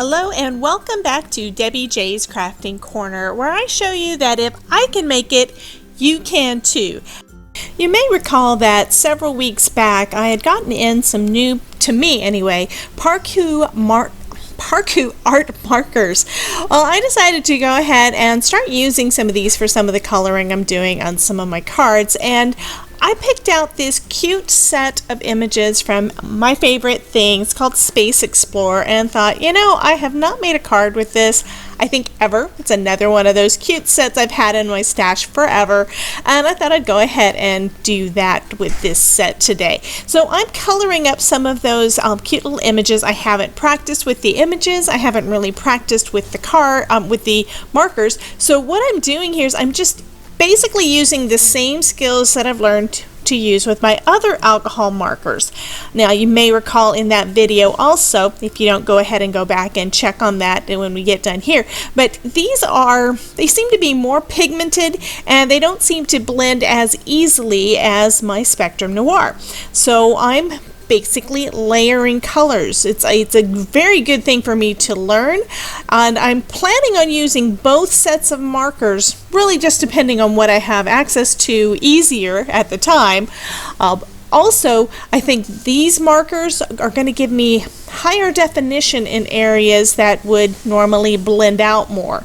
Hello and welcome back to Debbie J's Crafting Corner, where I show you that if I can make it, you can too. You may recall that several weeks back I had gotten in some new, to me anyway, Parkoo Art Markers. Well, I decided to go ahead and start using some of these for some of the coloring I'm doing on some of my cards, and I picked out this cute set of images from my favorite thing. It's called Space Explorer, and thought, you know, I have not made a card with this, I think, ever. It's another one of those cute sets I've had in my stash forever, and I thought I'd go ahead and do that with this set today. So I'm coloring up some of those cute little images. I haven't practiced with the images. I haven't really practiced with the with the markers. So what I'm doing here is I'm just basically using the same skills that I've learned to use with my other alcohol markers. Now, you may recall in that video also, if you don't, go ahead and go back and check on that when we get done here, but they seem to be more pigmented and they don't seem to blend as easily as my Spectrum Noir. So I'm basically layering colors. It's a very good thing for me to learn, and I'm planning on using both sets of markers, really just depending on what I have access to easier at the time. Also, I think these markers are going to give me higher definition in areas that would normally blend out more.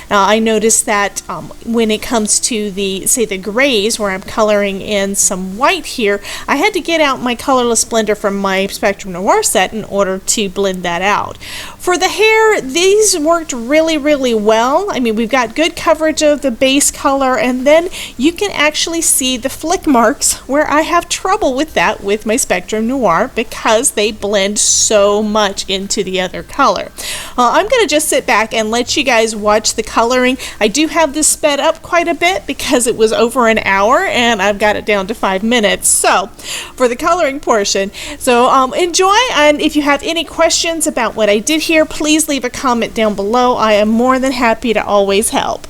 Now, I noticed that when it comes to the grays, where I'm coloring in some white here, I had to get out my colorless blender from my Spectrum Noir set in order to blend that out. For the hair, these worked really, really well. I mean, we've got good coverage of the base color, and then you can actually see the flick marks where I have trouble with that with my Spectrum Noir because they blend so much into the other color. I'm going to just sit back and let you guys watch the coloring. I do have this sped up quite a bit because it was over an hour and I've got it down to 5 minutes. So for the coloring portion, so enjoy, and if you have any questions about what I did here, please leave a comment down below. I am more than happy to always help.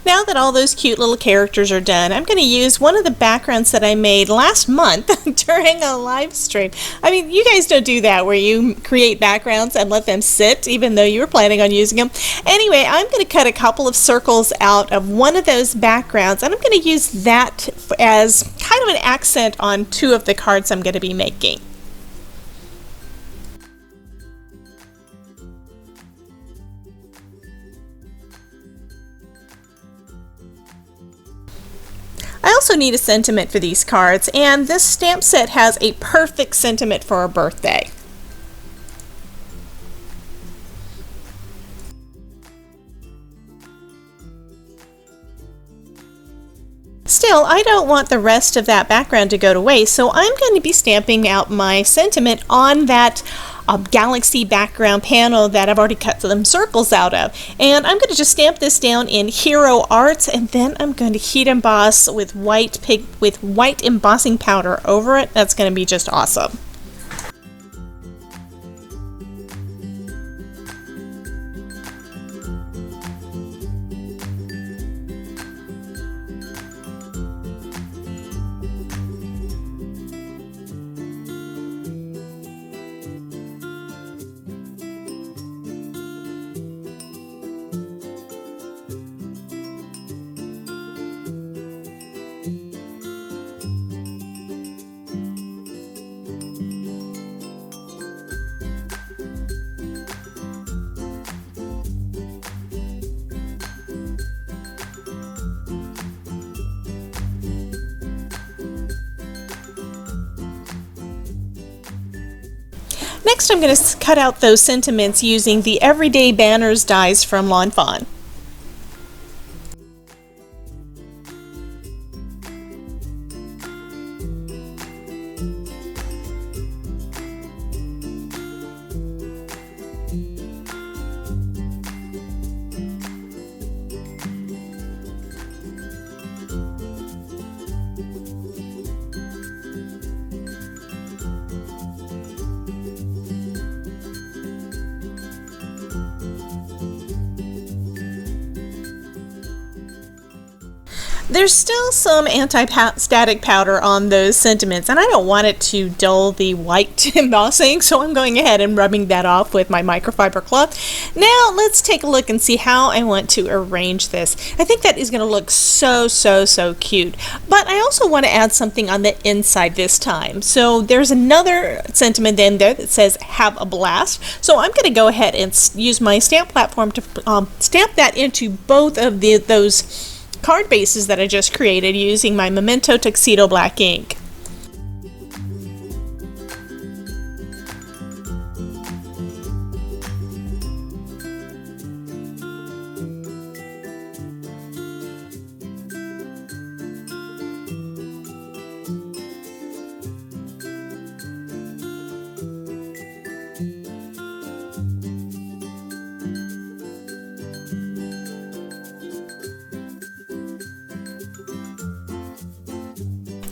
Now that all those cute little characters are done, I'm going to use one of the backgrounds that I made last month during a live stream. I mean, you guys don't do that where you create backgrounds and let them sit even though you were planning on using them. Anyway, I'm going to cut a couple of circles out of one of those backgrounds, and I'm going to use that as kind of an accent on two of the cards I'm going to be making. I also need a sentiment for these cards, and this stamp set has a perfect sentiment for a birthday. Still, I don't want the rest of that background to go to waste, so I'm going to be stamping out my sentiment on that galaxy background panel that I've already cut some circles out of. And I'm going to just stamp this down in Hero Art, and then I'm going to heat emboss with white embossing powder over it. That's going to be just awesome. Next, I'm going to cut out those sentiments using the Everyday Banners dies from Lawn Fawn. There's still some anti-static powder on those sentiments, and I don't want it to dull the white embossing, so I'm going ahead and rubbing that off with my microfiber cloth. Now let's take a look and see how I want to arrange this. I think that is going to look so cute, but I also want to add something on the inside this time. So there's another sentiment in there that says have a blast, so I'm going to go ahead and use my stamp platform to stamp that into both of those card bases that I just created using my Memento Tuxedo black ink.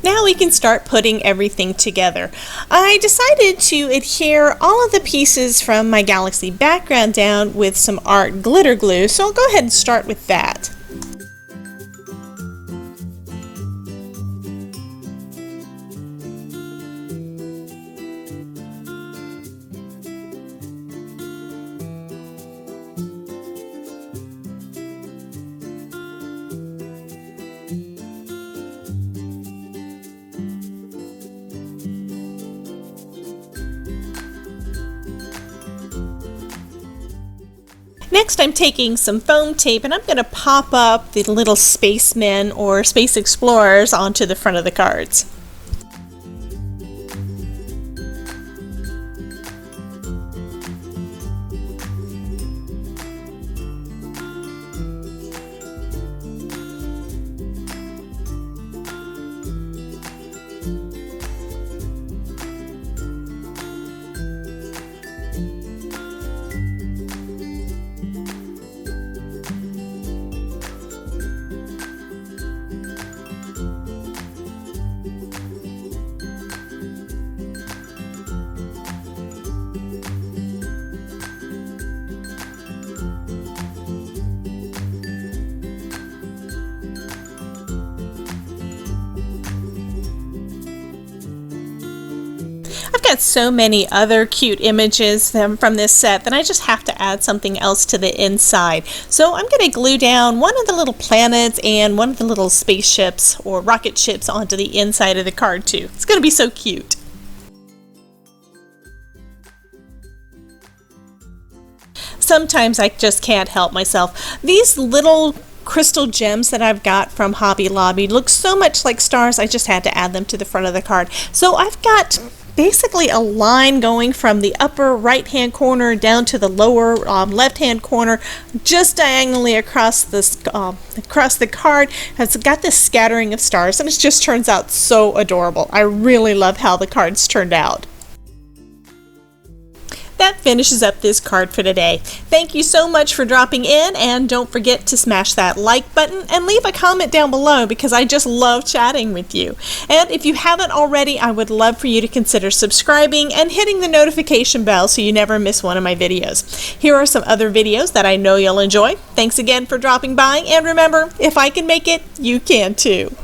Now we can start putting everything together. I decided to adhere all of the pieces from my galaxy background down with some art glitter glue, so I'll go ahead and start with that. Next, I'm taking some foam tape and I'm going to pop up the little spacemen or space explorers onto the front of the cards. got so many other cute images from this set that I just have to add something else to the inside. So I'm going to glue down one of the little planets and one of the little spaceships or rocket ships onto the inside of the card too. It's going to be so cute. Sometimes I just can't help myself. These little crystal gems that I've got from Hobby Lobby look so much like stars, I just had to add them to the front of the card. So I've got basically a line going from the upper right hand corner down to the lower left hand corner, just diagonally across the card. It's got this scattering of stars, and it just turns out so adorable. I really love how the cards turned out. That finishes up this card for today. Thank you so much for dropping in, and don't forget to smash that like button and leave a comment down below because I just love chatting with you. And if you haven't already, I would love for you to consider subscribing and hitting the notification bell so you never miss one of my videos. Here are some other videos that I know you'll enjoy. Thanks again for dropping by, and remember, if I can make it, you can too.